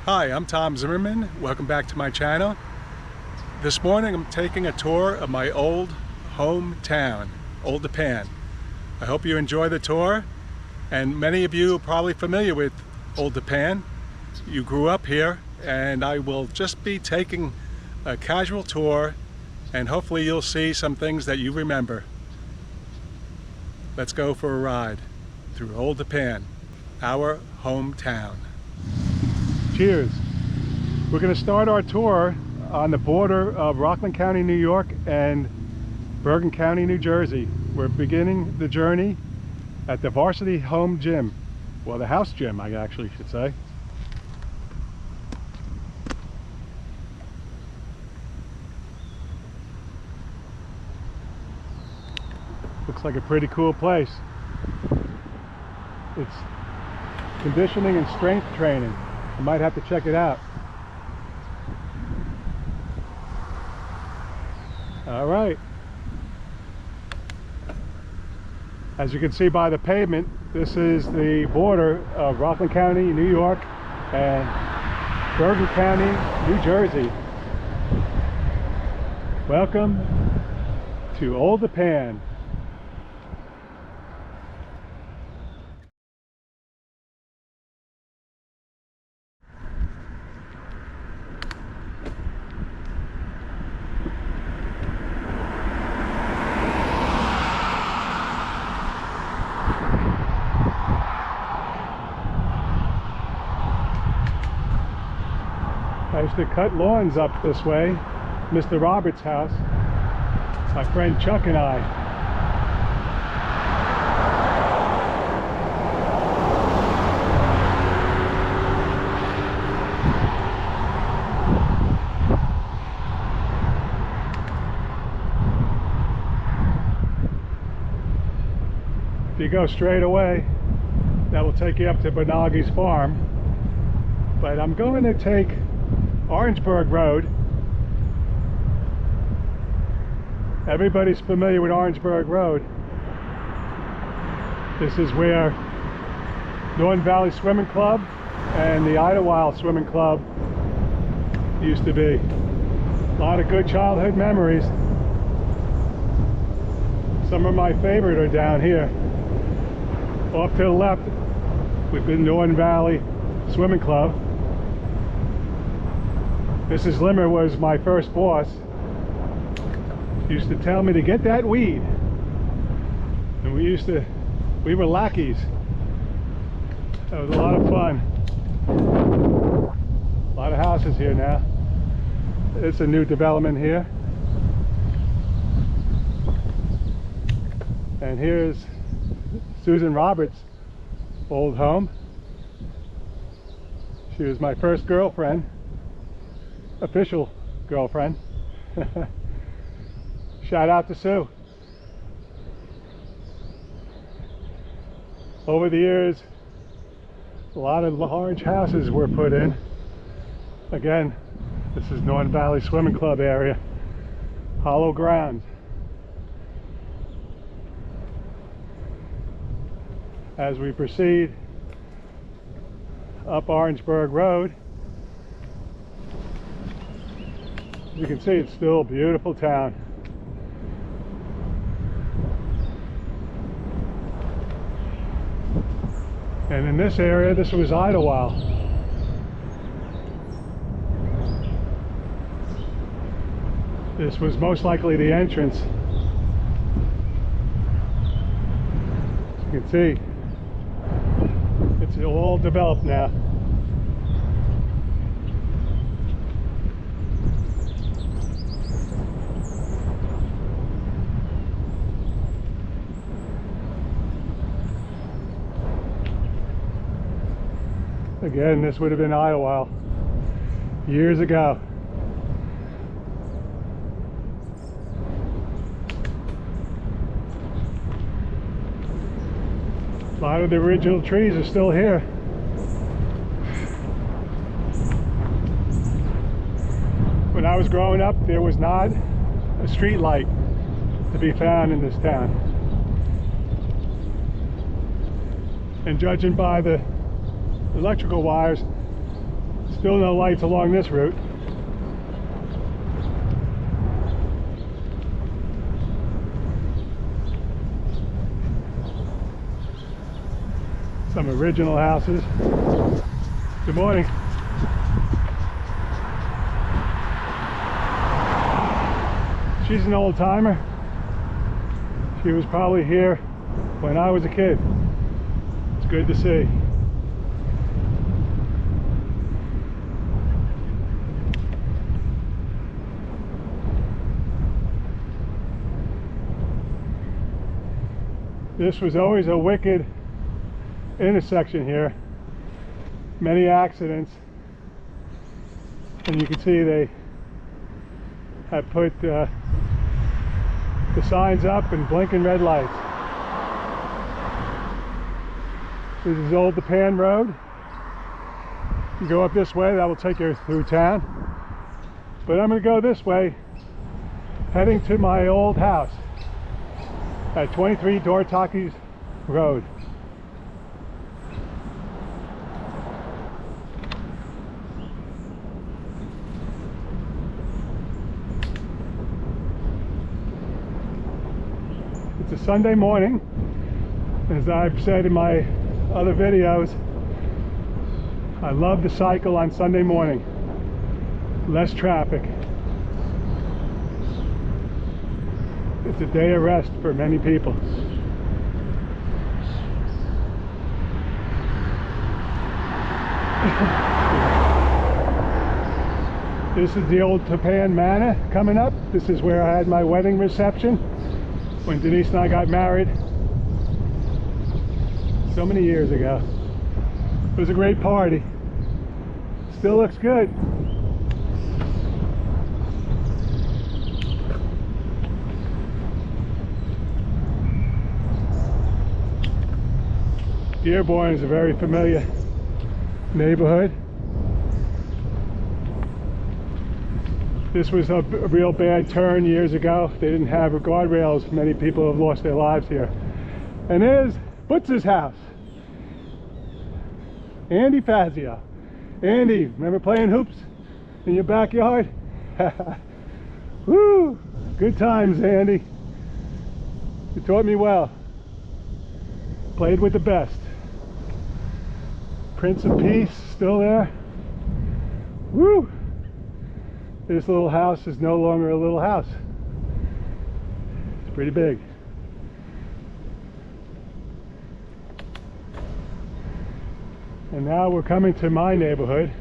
Hi, I'm Tom Zimmerman. Welcome back to my channel. This morning I'm taking a tour of my old hometown, Old Tappan. I hope you enjoy the tour, and many of you are probably familiar with Old Tappan. You grew up here, and I will just be taking a casual tour, and hopefully you'll see some things that you remember. Let's go for a ride through Old Tappan, our hometown. Cheers. We're going to start our tour on the border of Rockland County, New York and Bergen County, New Jersey. We're beginning the journey at the Varsity Home Gym. Well, the house gym, I actually should say. Looks like a pretty cool place. It's conditioning and strength training. I might have to check it out. All right. As you can see by the pavement, this is the border of Rockland County, New York, and Bergen County, New Jersey. Welcome to Old Tappan. I used to cut lawns up this way, Mr. Roberts' house, my friend Chuck and I. If you go straight away, that will take you up to Benoggy's farm. But I'm going to take Orangeburg Road. Everybody's familiar with Orangeburg Road. This is where Northern Valley Swimming Club and the Idlewild Swimming Club used to be. A lot of good childhood memories. Some of my favorite are down here. Off to the left, we've been Northern Valley Swimming Club. Mrs. Limmer was my first boss. She used to tell me to get that weed. And we were lackeys. That was a lot of fun. A lot of houses here now. It's a new development here. And here's Susan Roberts' old home. She was my first girlfriend. Official girlfriend. Shout out to Sue. Over the years, a lot of large houses were put in. Again, this is Northern Valley Swimming Club area. Hollow ground. As we proceed up Orangeburg Road, you can see it's still a beautiful town. And in this area, this was Idlewild. This was most likely the entrance. As you can see, it's all developed now. Again, this would have been Idlewild years ago. A lot of the original trees are still here. When I was growing up, there was not a street light to be found in this town. And judging by the electrical wires, Still no lights along this route. Some original houses. Good morning. She's an old timer. She was probably here when I was a kid. It's good to see. This was always a wicked intersection here. Many accidents. And you can see they have put the signs up and blinking red lights. This is Old Tappan Road. You go up this way, that will take you through town. But I'm going to go this way, heading to my old house at 23 Dortakis Road. It's a Sunday morning. As I've said in my other videos, I love the cycle on Sunday morning. Less traffic. It's a day of rest for many people. This is the old Tappan Manor coming up. This is where I had my wedding reception when Denise and I got married so many years ago. It was a great party. Still looks good. Dearborn is a very familiar neighborhood. This was a real bad turn years ago. They didn't have guardrails. Many people have lost their lives here. And there's Butz's house. Andy Fazio. Andy, remember playing hoops in your backyard? Woo! Good times, Andy. You taught me well. Played with the best. Prince of Peace still there. Woo! This little house is no longer a little house. It's pretty big. And now we're coming to my neighborhood.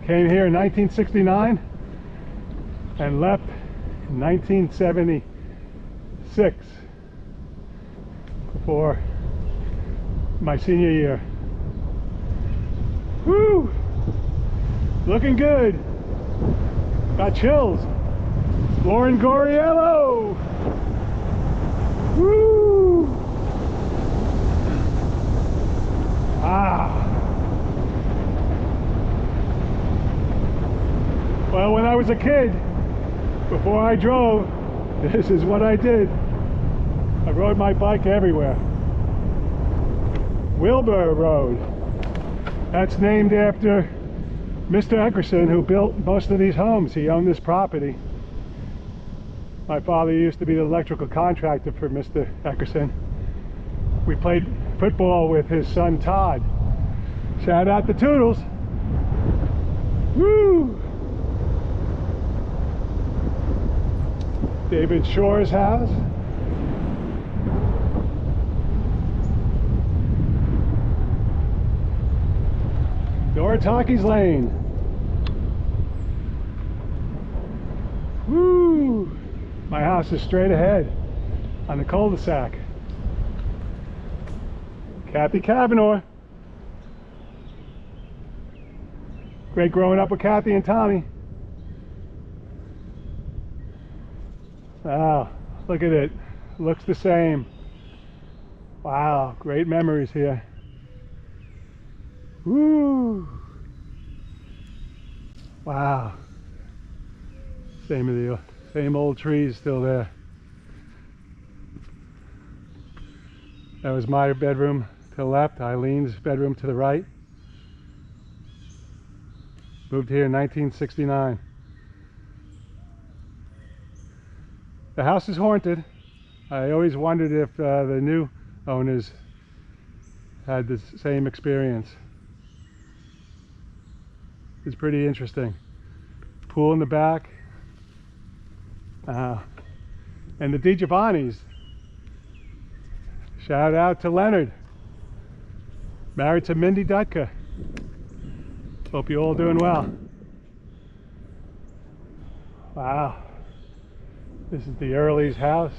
Came here in 1969 and left in 1976 for my senior year. Woo! Looking good. Got chills. Lauren Goriello. Woo! Ah. Well, when I was a kid, before I drove, this is what I did. I rode my bike everywhere. Wilbur Road. That's named after Mr. Eckerson, who built most of these homes. He owned this property. My father used to be the electrical contractor for Mr. Eckerson. We played football with his son Todd. Shout out to Toodles. Woo! David Shore's house. Dortakis Lane. Woo! My house is straight ahead on the cul-de-sac. Kathy Kavanaugh. Great growing up with Kathy and Tommy. Wow, look at it. Looks the same. Wow, great memories here. Woo! Wow. Same old trees still there. That was my bedroom to the left, Eileen's bedroom to the right. Moved here in 1969. The house is haunted. I always wondered if the new owners had the same experience. It's pretty interesting. Pool in the back. And the DiGiovannis. Shout out to Leonard. Married to Mindy Dutka. Hope you're all doing well. Wow. This is the Early's house.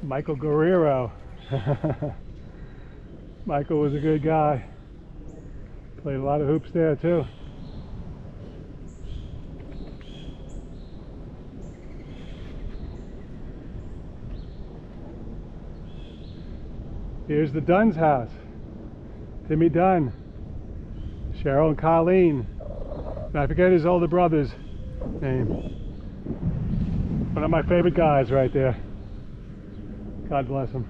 Michael Guerrero. Michael was a good guy. Played a lot of hoops there too. Here's the Dunn's house. Timmy Dunn, Cheryl and Colleen. And I forget his older brother's name. One of my favorite guys right there. God bless him.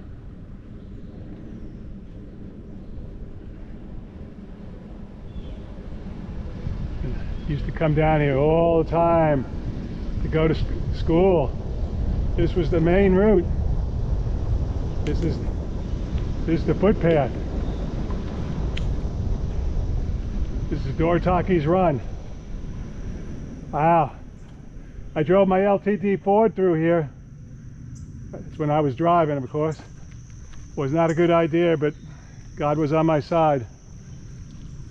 Used to come down here all the time to go to school. This was the main route. This is the footpath. This is Dortaki's Run. Wow. I drove my LTD Ford through here. That's when I was driving, of course. Was not a good idea, but God was on my side.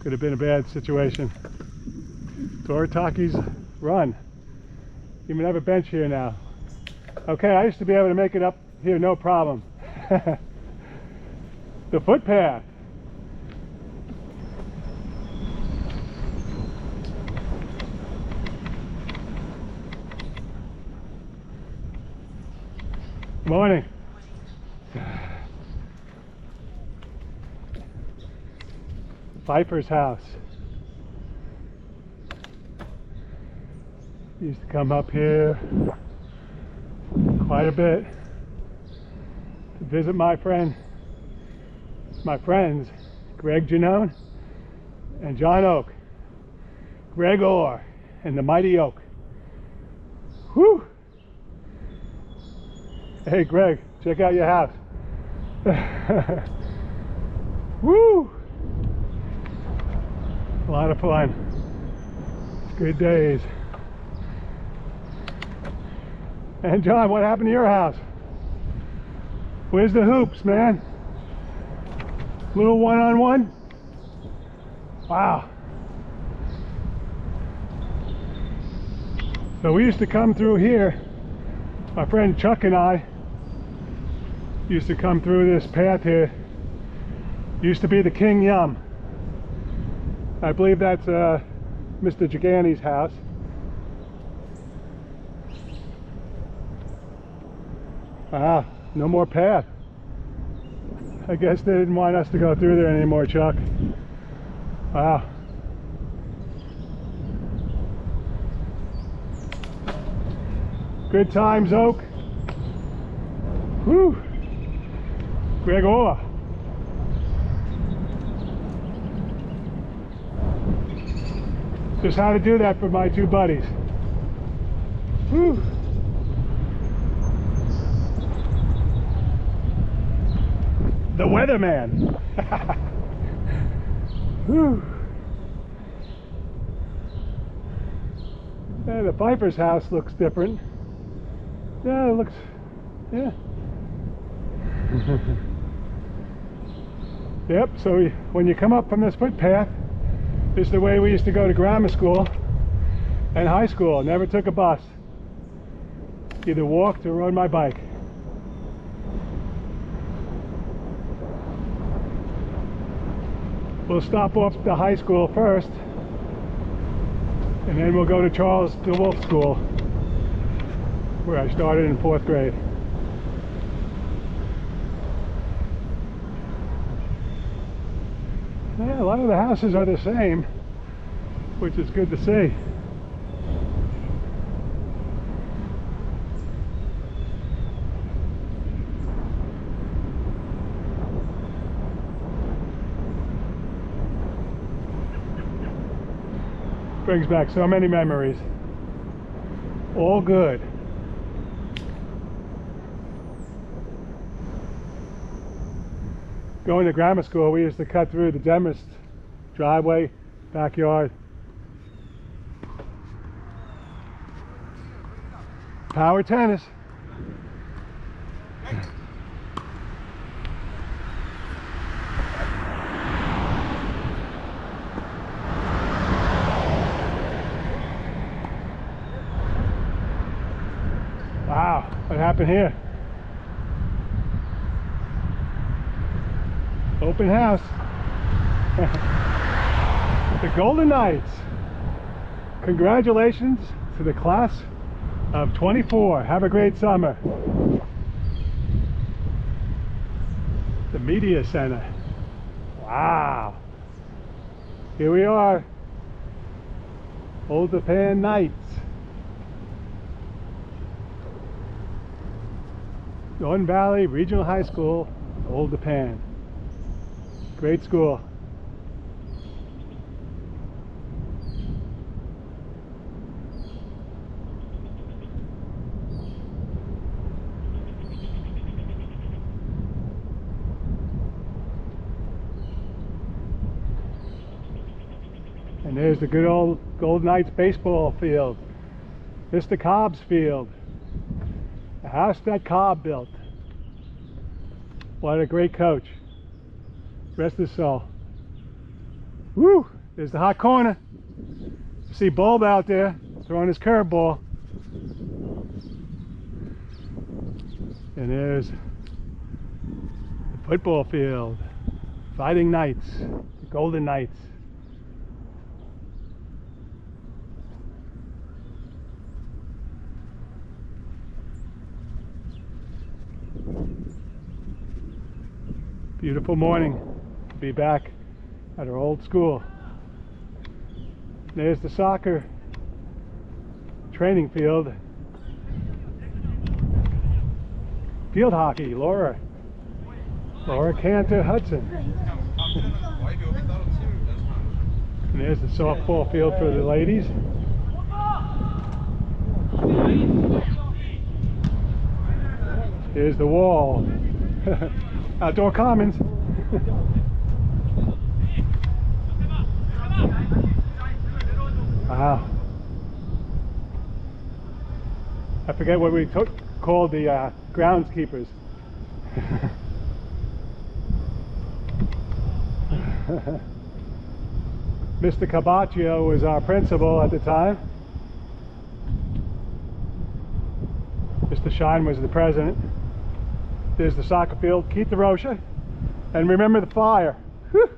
Could have been a bad situation. Dortaki's Run. Even have a bench here now. Okay, I used to be able to make it up here, no problem. The footpath. Morning. Piper's house. Used to come up here quite a bit to visit my friends, Greg Janone and John Oak. Greg Orr and the Mighty Oak. Whew! Hey Greg, check out your house. Woo! A lot of fun. Good days. And John, what happened to your house? Where's the hoops, man? Little one-on-one? Wow. So we used to come through here. My friend Chuck and I used to come through this path here. Used to be the King Yum. I believe that's Mr. Giganni's house. Ah, no more path. I guess they didn't want us to go through there anymore, Chuck. Wow. Good times, Oak. Whew. Greg Orr. Just how to do that for my two buddies. Whew. The weatherman. Whew. Yeah, the Piper's house looks different. Yeah, it looks, yeah. Yep, so when you come up from this footpath, this is the way we used to go to grammar school and high school. Never took a bus. Either walked or rode my bike. We'll stop off at the high school first, and then we'll go to Charles DeWolf School, where I started in 4th grade. Yeah, a lot of the houses are the same, which is good to see. Brings back so many memories. All good. Going to grammar school, we used to cut through the Demarest driveway, backyard. Power tennis. Wow, what happened here? Open house. The Golden Knights. Congratulations to the class of 24. Have a great summer. The Media Center. Wow. Here we are. Old Tappan Knights. Norton Valley Regional High School, Old Tappan. Great school. And there's the good old Golden Knights baseball field. Mr. Cobb's field. The house that Cobb built. What a great coach. Rest his soul. Woo! There's the hot corner. You see Bulb out there throwing his curveball. And there's the football field. Fighting Knights. The Golden Knights. Beautiful morning. Be back at our old school. There's the soccer training field. Field hockey, Laura Cantor Hudson. And there's the softball field for the ladies. Here's the wall. Outdoor Commons. Wow. I forget what we called the groundskeepers. Mr. Cabaccio was our principal at the time. Mr. Shine was the president. There's the soccer field, Keith DeRocha. And remember the fire. Whew.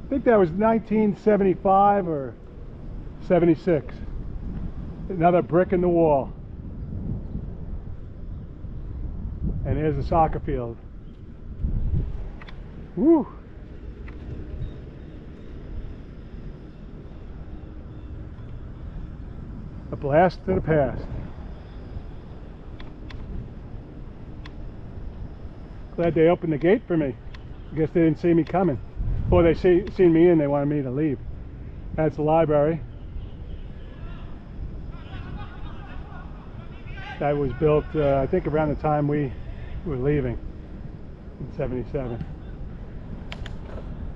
I think that was 1975 or 76. Another brick in the wall. And there's the soccer field. Woo! A blast to the past. Glad they opened the gate for me. I guess they didn't see me coming. Or they seen me in, they wanted me to leave. That's the library. That was built, I think, around the time we were leaving in '77.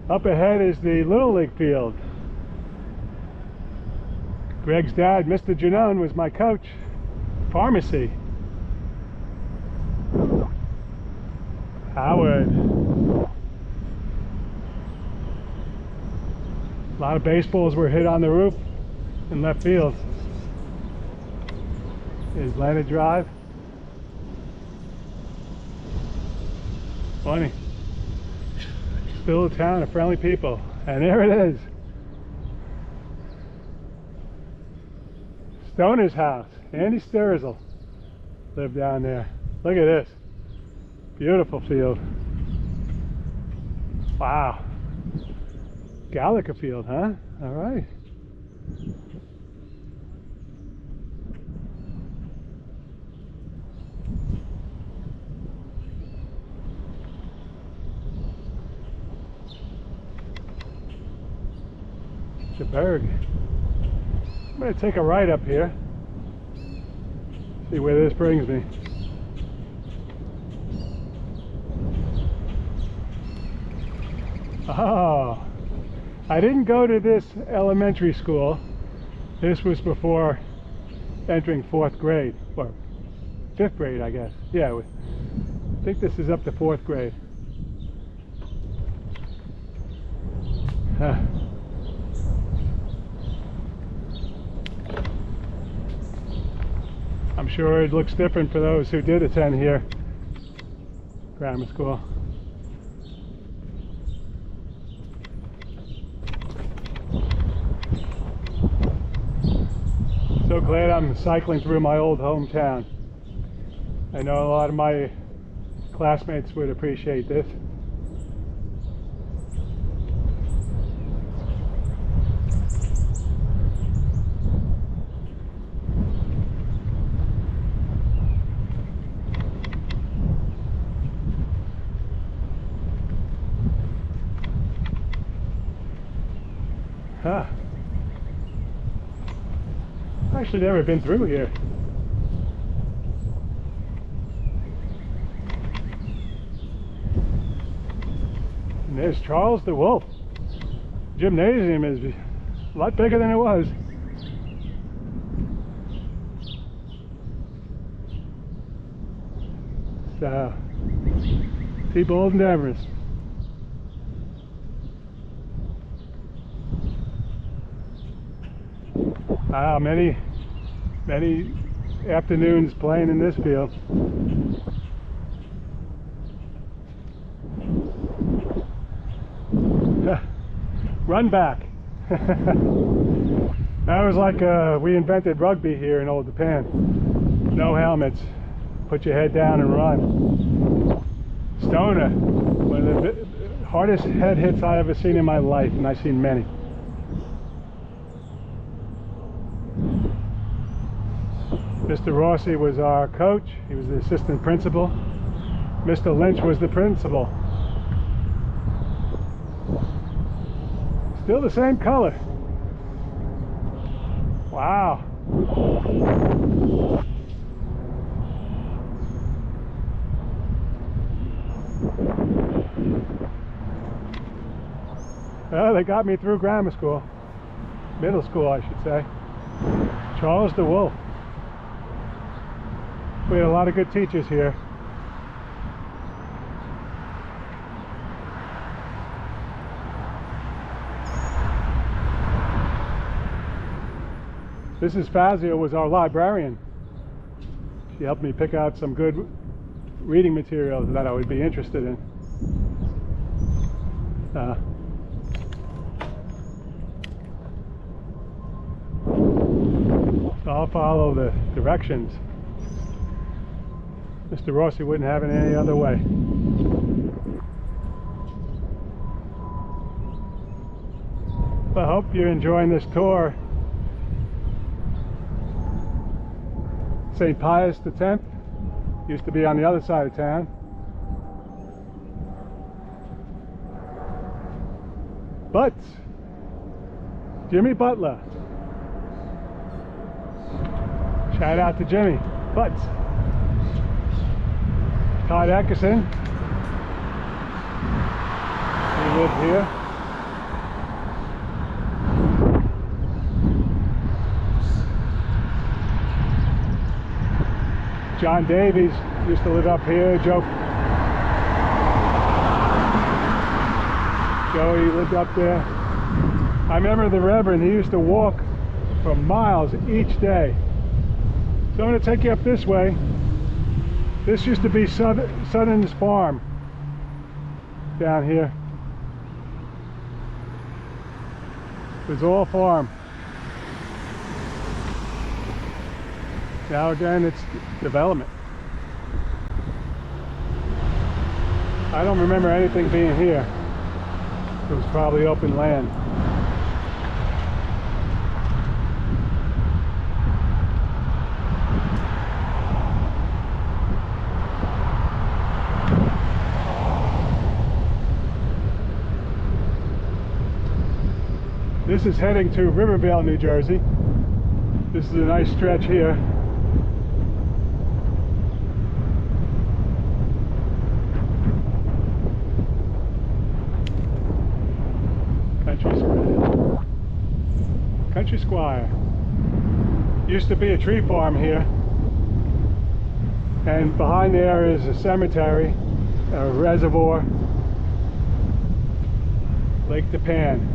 Up ahead is the Little League field. Greg's dad, Mr. Janone, was my coach. Pharmacy. Howard. A lot of baseballs were hit on the roof in left field. Is Leonard Drive. Funny. Still a town of friendly people. And there it is. Stoner's house. Andy Sturzel lived down there. Look at this. Beautiful field. Wow. Gallagher Field, huh? All right. The Berg. I'm going to take a right up here. See where this brings me. Oh, I didn't go to this elementary school. This was before entering 4th grade, or 5th grade, I guess. Yeah, I think this is up to 4th grade. Huh. I'm sure it looks different for those who did attend here, grammar school. So glad I'm cycling through my old hometown. I know a lot of my classmates would appreciate this. Huh. I've actually never been through here. And there's Charles the Wolf. Gymnasium is a lot bigger than it was. So, Seabold and Everest. Wow, many afternoons playing in this field. Run back. That was like we invented rugby here in Old Tappan. No helmets. Put your head down and run. Stoner. One of the hardest head hits I ever seen in my life, and I've seen many. Mr. Rossi was our coach. He was the assistant principal. Mr. Lynch was the principal. Still the same color. Wow. Well, they got me through grammar school. Middle school, I should say. Charles the Wolf. We had a lot of good teachers here. Mrs. Fazio was our librarian. She helped me pick out some good reading materials that I would be interested in. So I'll follow the directions. Mr. Rossi wouldn't have it any other way. Well, I hope you're enjoying this tour. St. Pius X used to be on the other side of town. But Jimmy Butler. Shout out to Jimmy. But Todd Eckerson, he lived here. John Davies used to live up here. Joey lived up there. I remember the Reverend, he used to walk for miles each day. So I'm going to take you up this way. This used to be Southern's farm down here. It was all farm. Now again, it's development. I don't remember anything being here. It was probably open land. This is heading to Rivervale, New Jersey. This is a nice stretch here. Country Squire. Used to be a tree farm here, and behind there is a cemetery, a reservoir, Lake Tappan.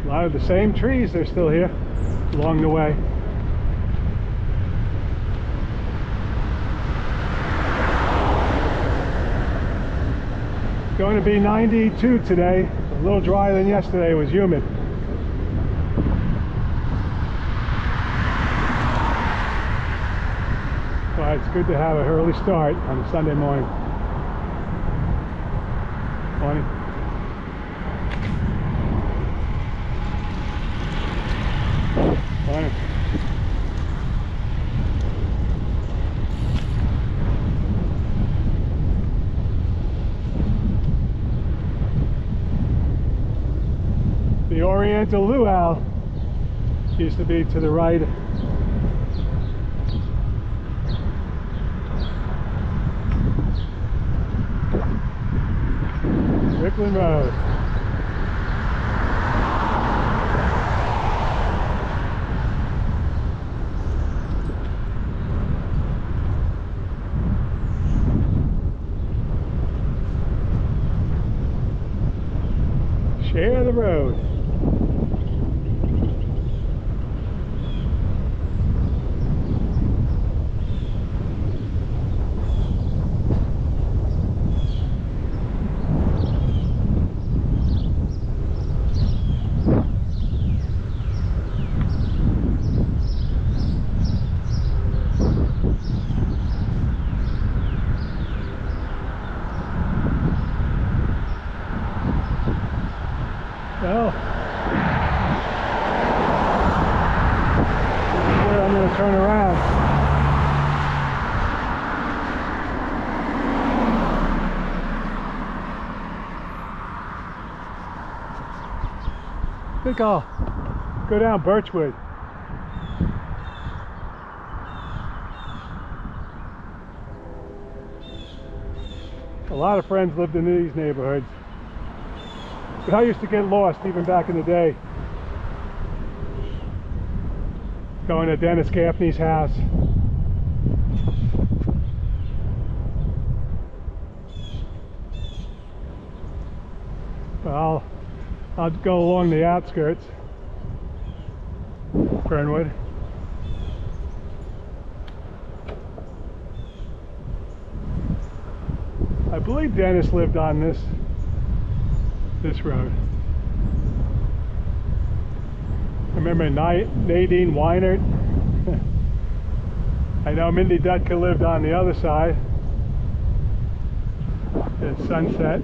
A lot of the same trees are still here along the way. It's going to be 92 today, a little drier than yesterday. It was humid. But it's good to have an early start on a Sunday morning. Morning. Morning. The Oriental Luau used to be to the right. Rickland Road. Share the road. Well, this is where I'm going to turn around. I think I'll go down Birchwood. A lot of friends lived in these neighborhoods. But I used to get lost even back in the day. Going to Dennis Gaffney's house. But I'll go along the outskirts. Fernwood. I believe Dennis lived on this road. I remember Nadine Weinert. I know Mindy Dutka lived on the other side at Sunset.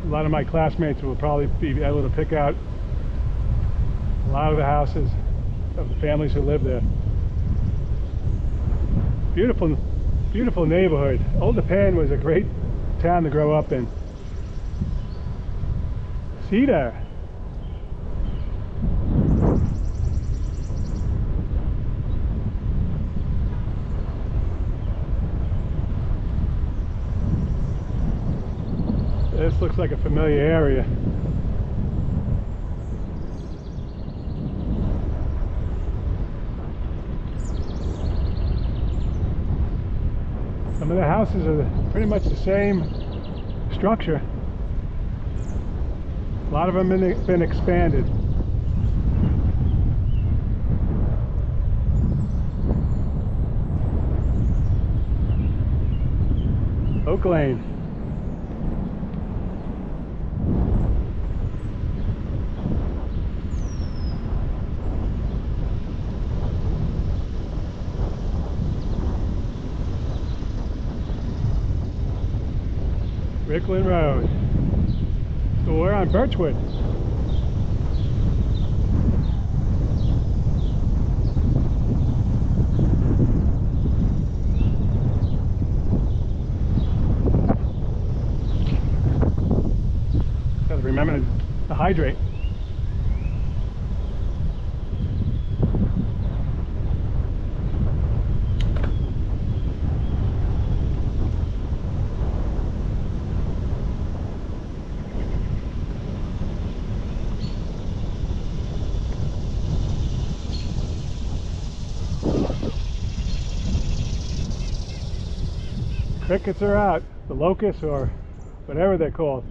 A lot of my classmates will probably be able to pick out a lot of the houses of the families who live there. Beautiful, beautiful neighborhood. Old Tappan was a great town to grow up in. Cedar. This looks like a familiar area. Some of the houses are pretty much the same structure. A lot of them have been expanded. Oak Lane. Rickland Road. So we're on Birchwood. hydrate. Crickets are out, the locusts or whatever they're called.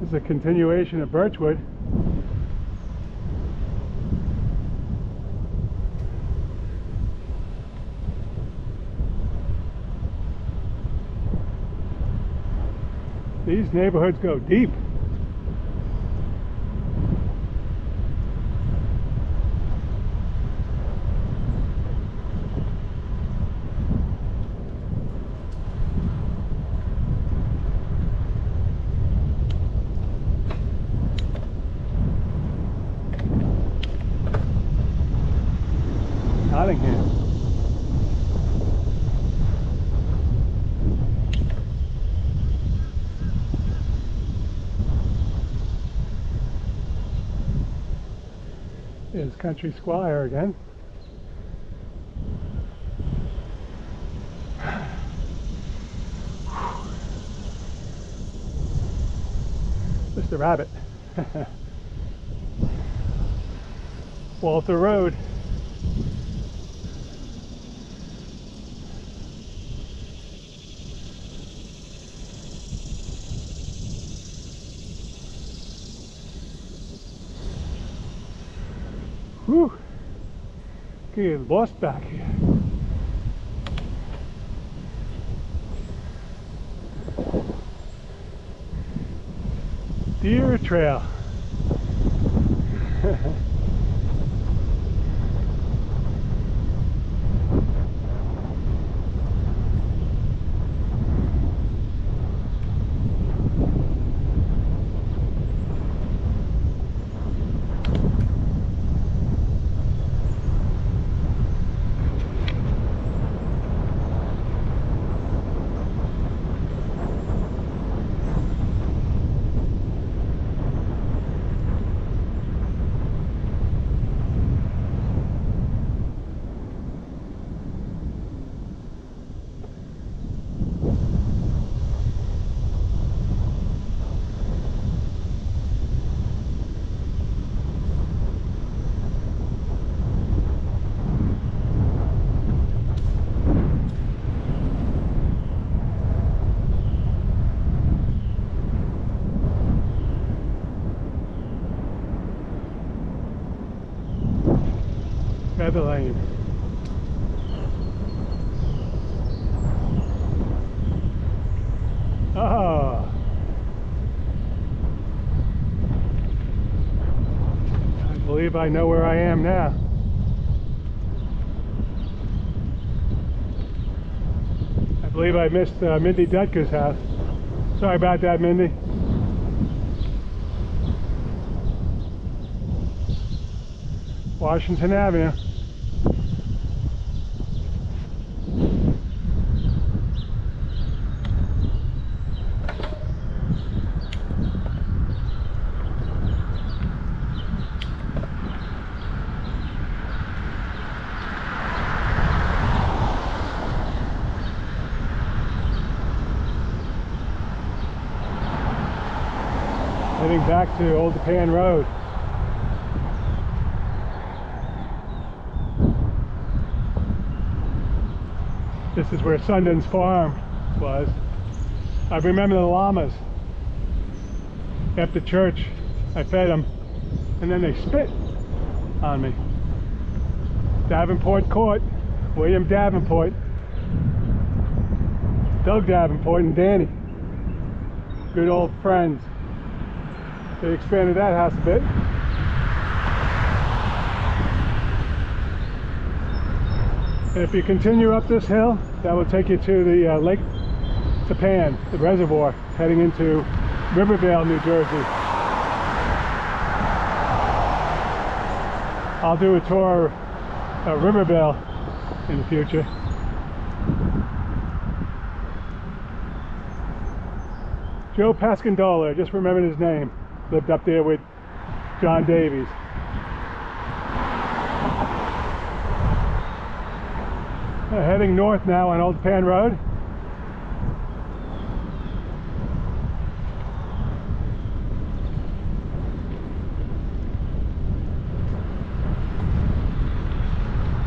This is a continuation of birchwood. These neighborhoods go deep. Nottingham. Here's Country Squire again. Mr. Rabbit. Walter Road. Whew, getting lost back here. Deer trail. Feather Lane. Oh, I believe I know where I am now. I believe I missed Mindy Dutker's house. Sorry about that, Mindy. Washington Avenue. Heading back to Old Tappan Road. This is where Sundon's farm was. I remember the llamas. After church, I fed them, and then they spit on me. Davenport Court, William Davenport, Doug Davenport, and Danny. Good old friends. They expanded that house a bit. And if you continue up this hill, that will take you to the Lake Tappan, the reservoir, heading into Rivervale, New Jersey. I'll do a tour of Rivervale in the future. Joe Pascandola, I just remembered his name. Lived up there with John Davies. Heading north now on Old Tappan Road.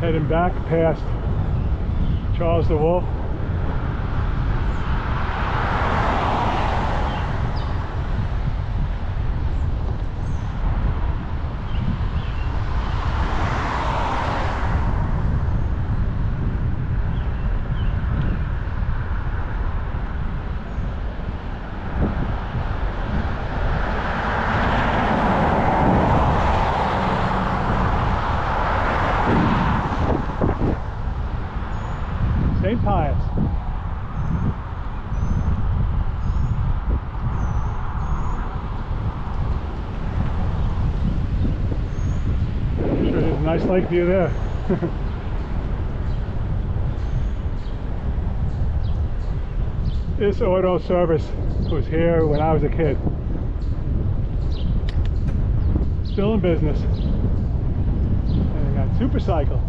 Heading back past Charles the Wolf. St. Pius. Sure, there's a nice lake view there. This auto service was here when I was a kid. Still in business. And I got super cycle.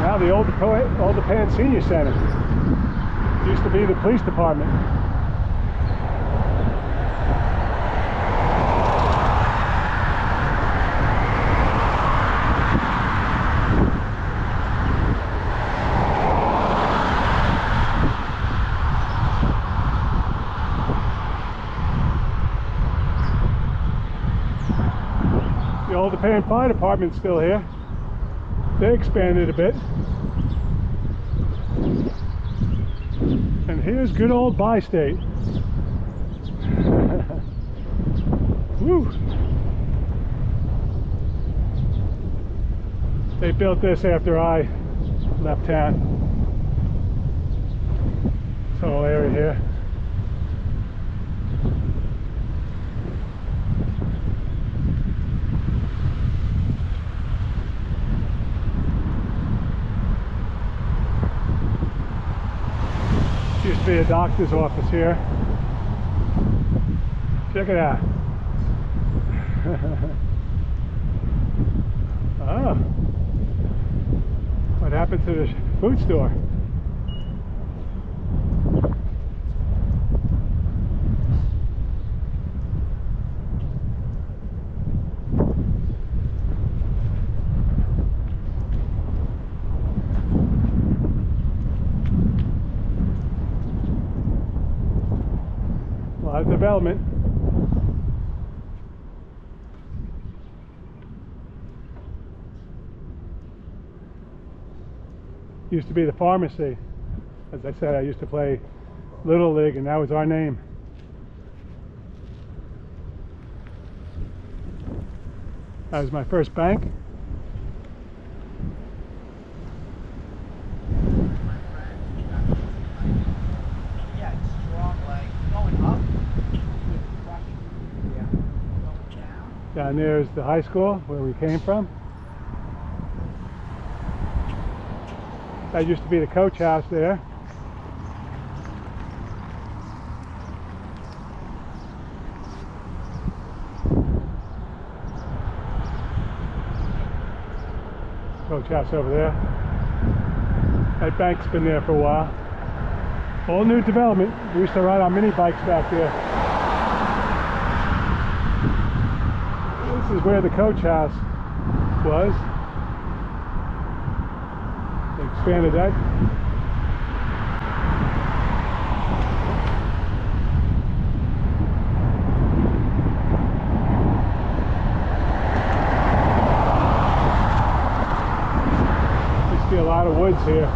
Now the Old Tappan Senior Center. Used to be the police department. The Old Tappan Fire Department's still here. They expanded a bit. And here's good old Bi-State. Woo! They built this after I left town. This whole area here. Used to be a doctor's office here. Check it out. Oh. What happened to the food store? A lot of development. Used to be the pharmacy. As I said, I used to play Little League, and that was our name. That was my first bank. Down there is the high school where we came from. That used to be the coach house there. Coach house over there. That bank's been there for a while. All new development. We used to ride our mini bikes back there. This is where the coach house was. They expanded that. You see a lot of woods here.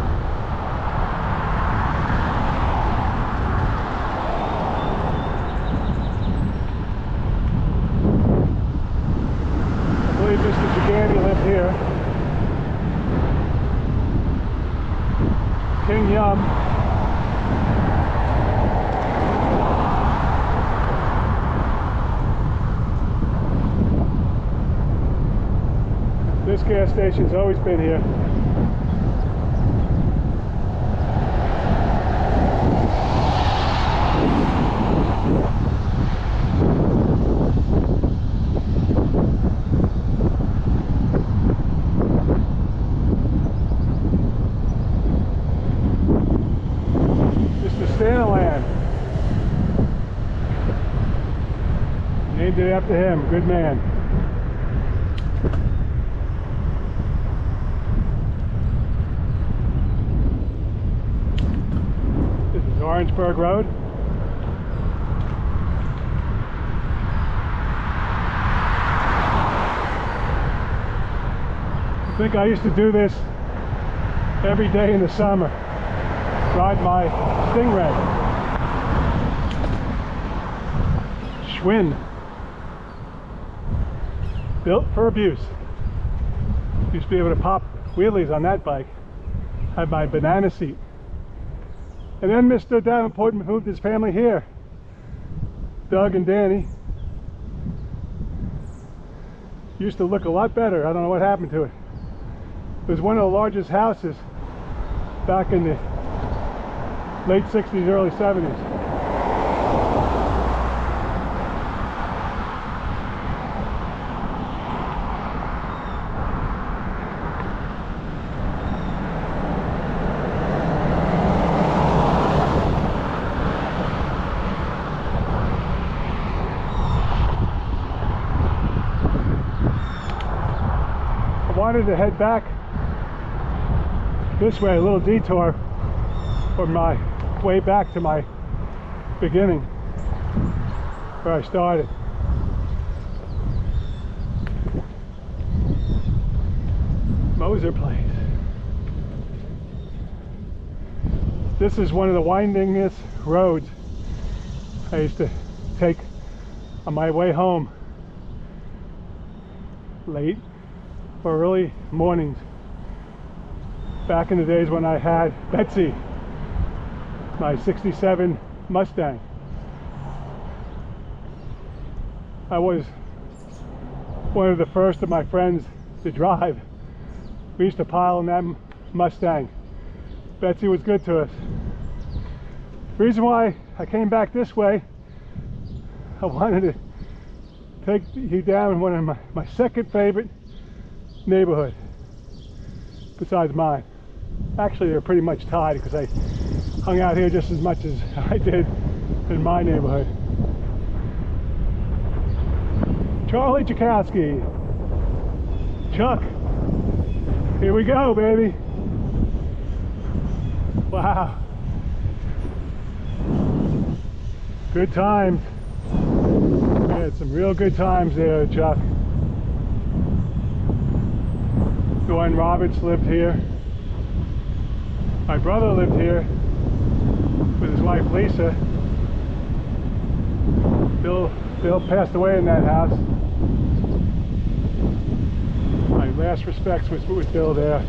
Mr. Gigandi lived here. King Yum. This gas station's always been here. Named it after him. Good man. This is Orangeburg Road. I think I used to do this every day in the summer. Ride my Stingray. Schwinn. Built for abuse. Used to be able to pop wheelies on that bike. Had my banana seat. And then Mr. Davenport moved his family here. Doug and Danny. Used to look a lot better. I don't know what happened to it. It was one of the largest houses back in the late 60s, early 70s. I wanted to head back this way, a little detour from my way back to my beginning, where I started. Moser Place. This is one of the windingest roads I used to take on my way home late or early mornings back in the days when I had Betsy, my 67 Mustang. I was one of the first of my friends to drive. We used to pile in that Mustang. Betsy was good to us. The reason why I came back this way, I wanted to take you down in one of my second favorite neighborhood besides mine. Actually, they're pretty much tied because I hung out here just as much as I did in my neighborhood. Charlie Jakowski. Chuck. Here we go, baby. Wow. Good times. We had some real good times there, Chuck. Dwayne Roberts lived here. My brother lived here with his wife Lisa. Bill passed away in that house. My last respects was with Bill there.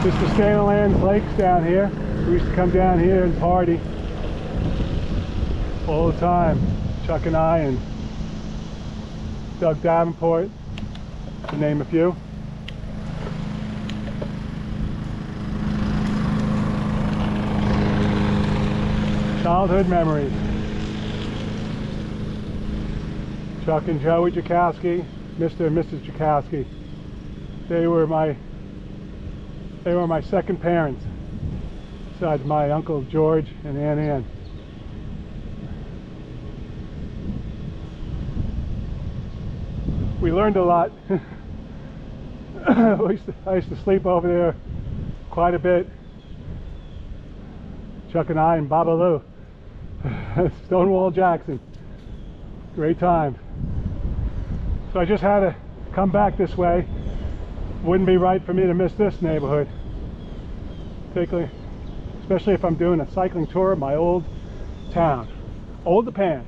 Mr. Stanaland's Lakes down here. We used to come down here and party all the time. Chuck and I and Doug Davenport, to name a few. Childhood memories. Chuck and Joey Jakowski, Mr. and Mrs. Jakowski. They were my second parents, besides my Uncle George and Aunt Ann. We learned a lot. I used to sleep over there quite a bit. Chuck and I and Babalu. Stonewall Jackson. Great time. So I just had to come back this way. Wouldn't be right for me to miss this neighborhood. Especially if I'm doing a cycling tour of my old town. Old Tappan.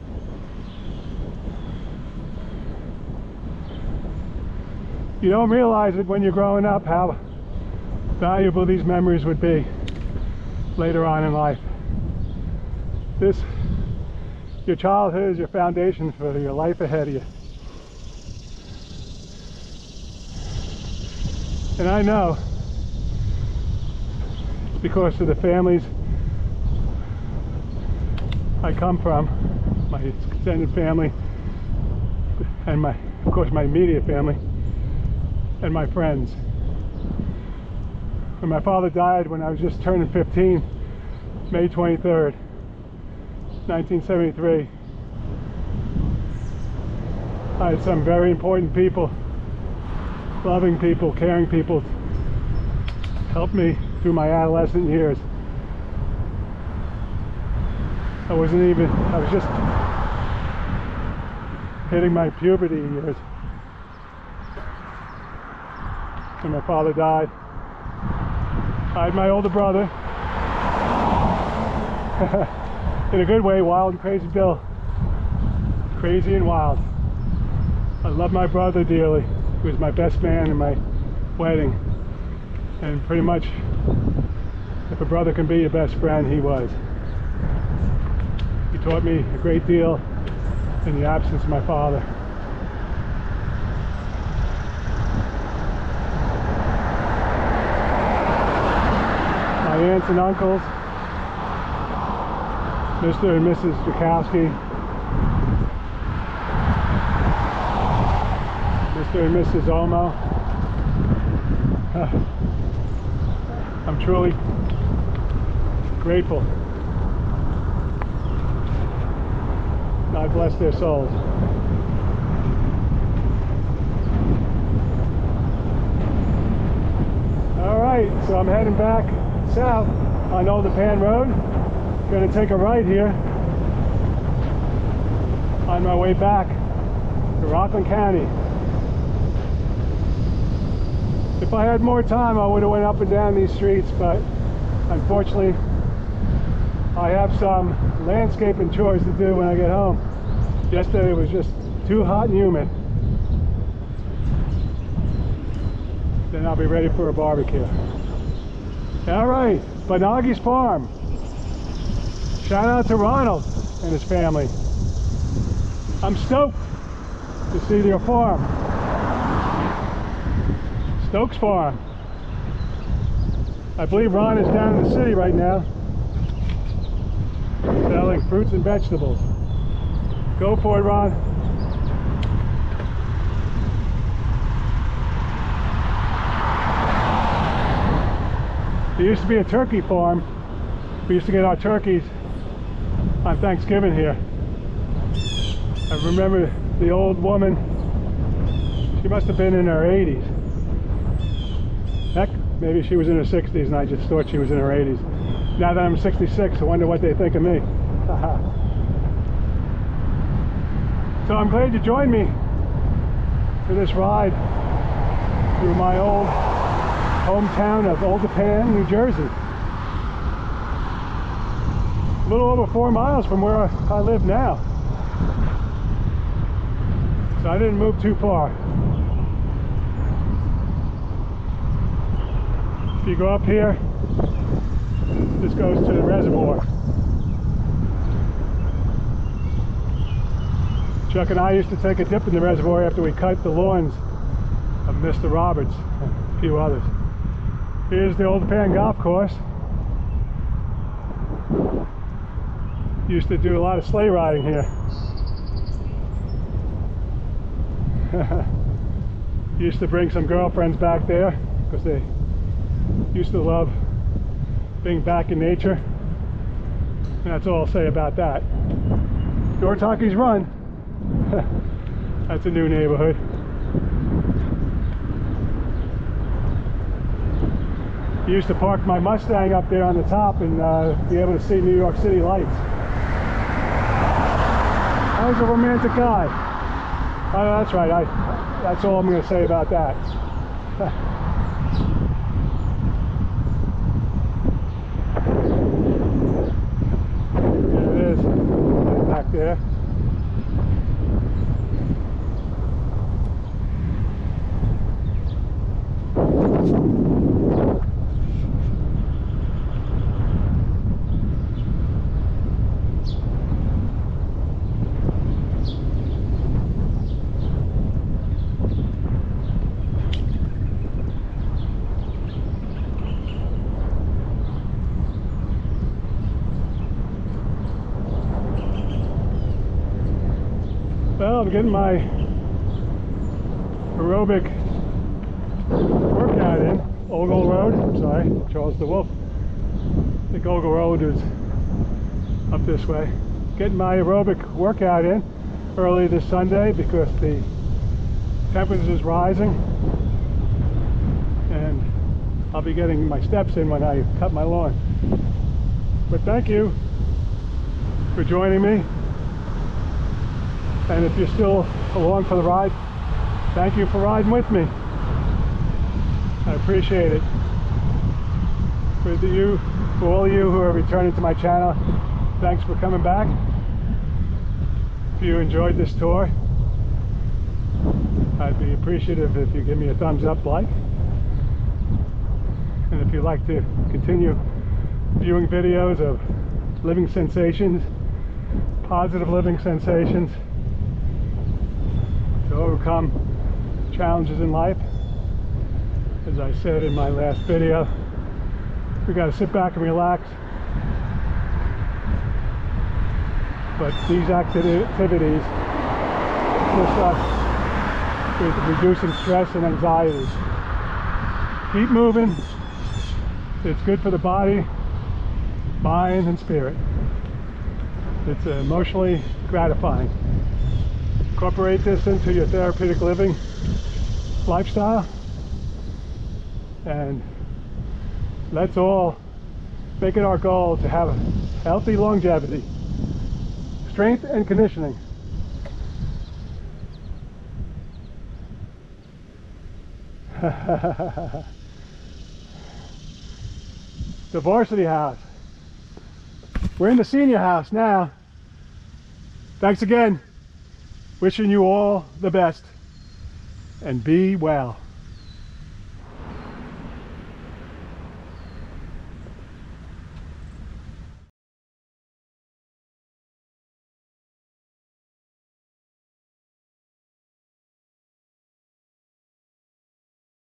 You don't realize it when you're growing up how valuable these memories would be later on in life. This Your childhood is your foundation for your life ahead of you. And I know it's because of the families I come from, my extended family, and of course my immediate family, and my friends. When my father died when I was just turning 15, May 23rd, 1973, I had some very important people, loving people, caring people, help me through my adolescent years. I was just hitting my puberty years when my father died. I had my older brother, in a good way, Wild and Crazy Bill, crazy and wild. I love my brother dearly. He was my best man in my wedding, and pretty much if a brother can be your best friend, he was. He taught me a great deal in the absence of my father. My aunts and uncles, Mr. and Mrs. Jakowski, Mr. and Mrs. Omo. I'm truly grateful. God bless their souls. Alright, so I'm heading back south on Old Tappan Road. Going to take a right here on my way back to Rockland County. If I had more time, I would have went up and down these streets, but unfortunately I have some landscaping chores to do when I get home. Yesterday it was just too hot and humid. Then I'll be ready for a barbecue. Alright, Bonagi's Farm. Shout out to Ronald and his family. I'm stoked to see their farm. Stokes Farm. I believe Ron is down in the city right now, selling fruits and vegetables. Go for it, Ron. There used to be a turkey farm. We used to get our turkeys on Thanksgiving here. I remember the old woman, she must have been in her 80s. Heck, maybe she was in her 60s and I just thought she was in her 80s. Now that I'm 66, I wonder what they think of me. So I'm glad you joined me for this ride through my old hometown of Old Tappan, New Jersey. A little over 4 miles from where I live now. So I didn't move too far. If you go up here, this goes to the reservoir. Chuck and I used to take a dip in the reservoir after we cut the lawns of Mr. Roberts and a few others. Here's the Old Tappan Golf Course. Used to do a lot of sleigh riding here. Used to bring some girlfriends back there because they used to love being back in nature. And that's all I'll say about that. Dortucky's Run. That's a new neighborhood. I used to park my Mustang up there on the top and be able to see New York City lights. I was a romantic guy. Oh, that's right. That's all I'm going to say about that. There it is, back there. I'm getting my aerobic workout in. Ogle Road, I'm sorry, Charles DeWolf. I think Ogle Road is up this way. Getting my aerobic workout in early this Sunday because the temperature is rising, and I'll be getting my steps in when I cut my lawn. But thank you for joining me, and if you're still along for the ride, thank you for riding with me. I appreciate it. For all of you who are returning to my channel, thanks for coming back. If you enjoyed this tour, I'd be appreciative if you give me a thumbs up, like, and if you'd like to continue viewing videos of living sensations, positive living sensations to overcome challenges in life. As I said in my last video, we got to sit back and relax. But these activities assist us with reducing stress and anxiety. Keep moving. It's good for the body, mind, and spirit. It's emotionally gratifying. Incorporate this into your therapeutic living lifestyle, and let's all make it our goal to have healthy longevity, strength and conditioning. The varsity house. We're in the senior house now. Thanks again. Wishing you all the best, and be well.